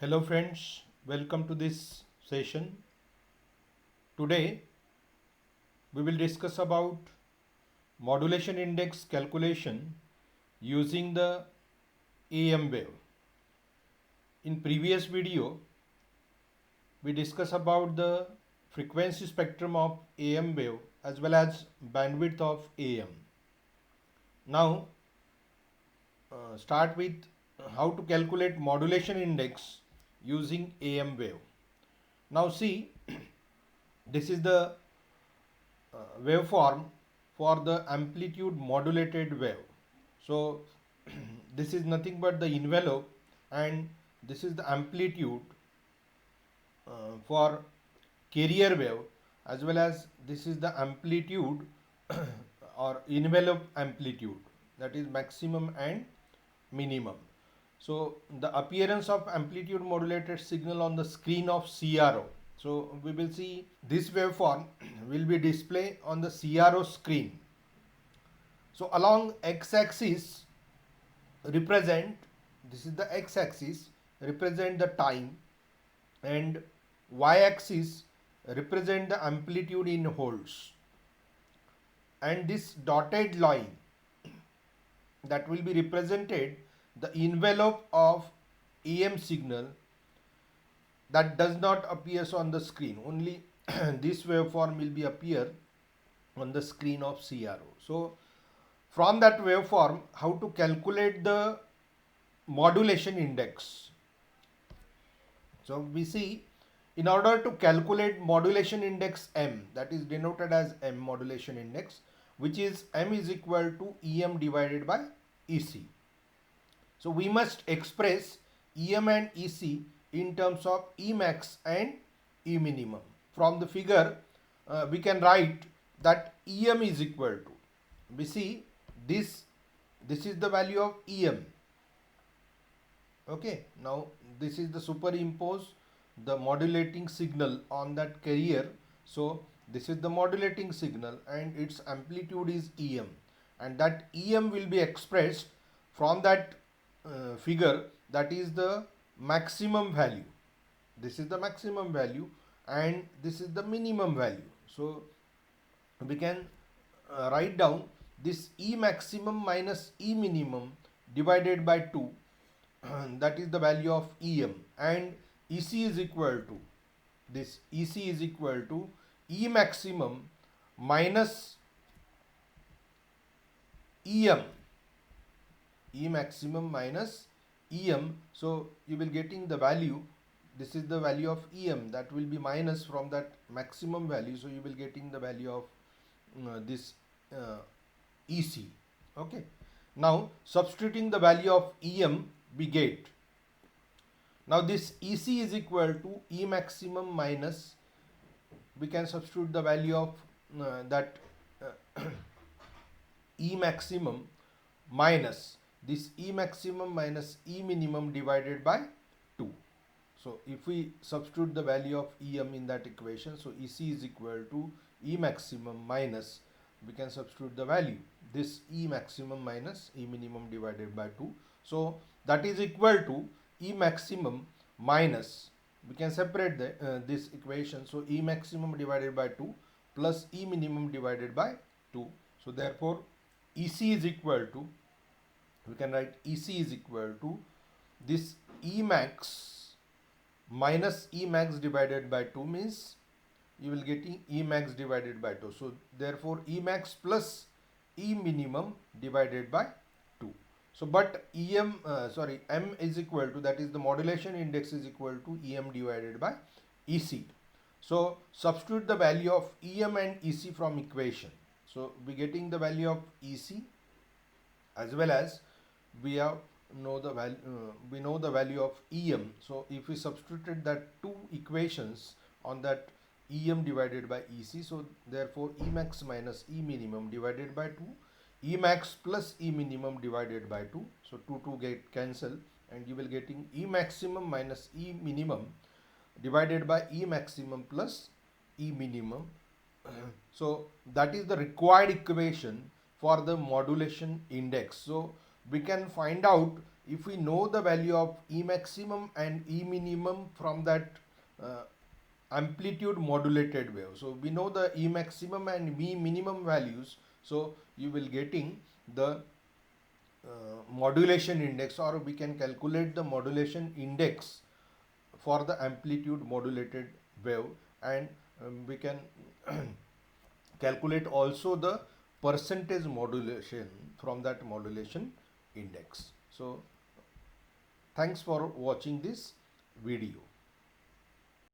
Hello friends, welcome to this session. Today we will discuss about modulation index calculation using the AM wave. In previous video we discussed about the frequency spectrum of AM wave as well as bandwidth of AM. Now start with how to calculate modulation index using AM wave. Now see, this is the waveform for the amplitude modulated wave. So this is nothing but the envelope and this is the amplitude for carrier wave, as well as this is the amplitude or envelope amplitude, that is maximum and minimum. So the appearance of amplitude modulated signal on the screen of CRO. So we will see this waveform will be displayed on the CRO screen. So along x-axis represent, this is the x-axis represent the time, and y-axis represent the amplitude in holds, and this dotted line that will be represented the envelope of AM signal that does not appears on the screen. Only this waveform will be appear on the screen of CRO. So from that waveform, how to calculate the modulation index? So we see, in order to calculate modulation index M, that is denoted as M modulation index, which is M is equal to EM divided by EC. So we must express EM and EC in terms of Emax and E minimum. From the figure, we can write that EM is equal to, we see this is the value of EM. Okay, now this is the superimpose the modulating signal on that carrier. So this is the modulating signal and its amplitude is EM, and that EM will be expressed from that figure, that is the maximum value. This is the maximum value and this is the minimum value. So we can write down this E maximum minus E minimum divided by 2, that is the value of EM, and EC is equal to, this EC is equal to E maximum minus EM, E maximum minus EM. So you will getting the value, this is the value of EM, that will be minus from that maximum value. So you will getting the value of this EC. Okay, now substituting the value of EM, we get, now this EC is equal to E maximum minus, we can substitute the value of that E maximum minus this E maximum minus E minimum divided by 2. So if we substitute the value of EM in that equation, so EC is equal to E maximum minus, we can substitute the value, this E maximum minus E minimum divided by 2. So that is equal to E maximum minus, we can separate this equation. So E maximum divided by 2 plus E minimum divided by 2. So therefore EC is equal to, we can write EC is equal to this E max minus E max divided by 2, means you will getting E max divided by 2. So therefore E max plus E minimum divided by 2. So but M is equal to, that is the modulation index is equal to EM divided by EC. So substitute the value of EM and EC from equation. So we getting the value of EC as well as we have know the value, we know the value of EM. So if we substituted that two equations on that EM divided by EC, so therefore E max minus E minimum divided by 2, E max plus E minimum divided by 2. So 2 get cancelled and you will getting E maximum minus E minimum divided by E maximum plus E minimum. So that is the required equation for the modulation index. So we can find out if we know the value of E maximum and E minimum from that uh, amplitude modulated wave, so we know the E maximum and E minimum values, so you will getting the modulation index, or we can calculate the modulation index for the amplitude modulated wave, and we can calculate also the percentage modulation from that modulation index. So thanks for watching this video.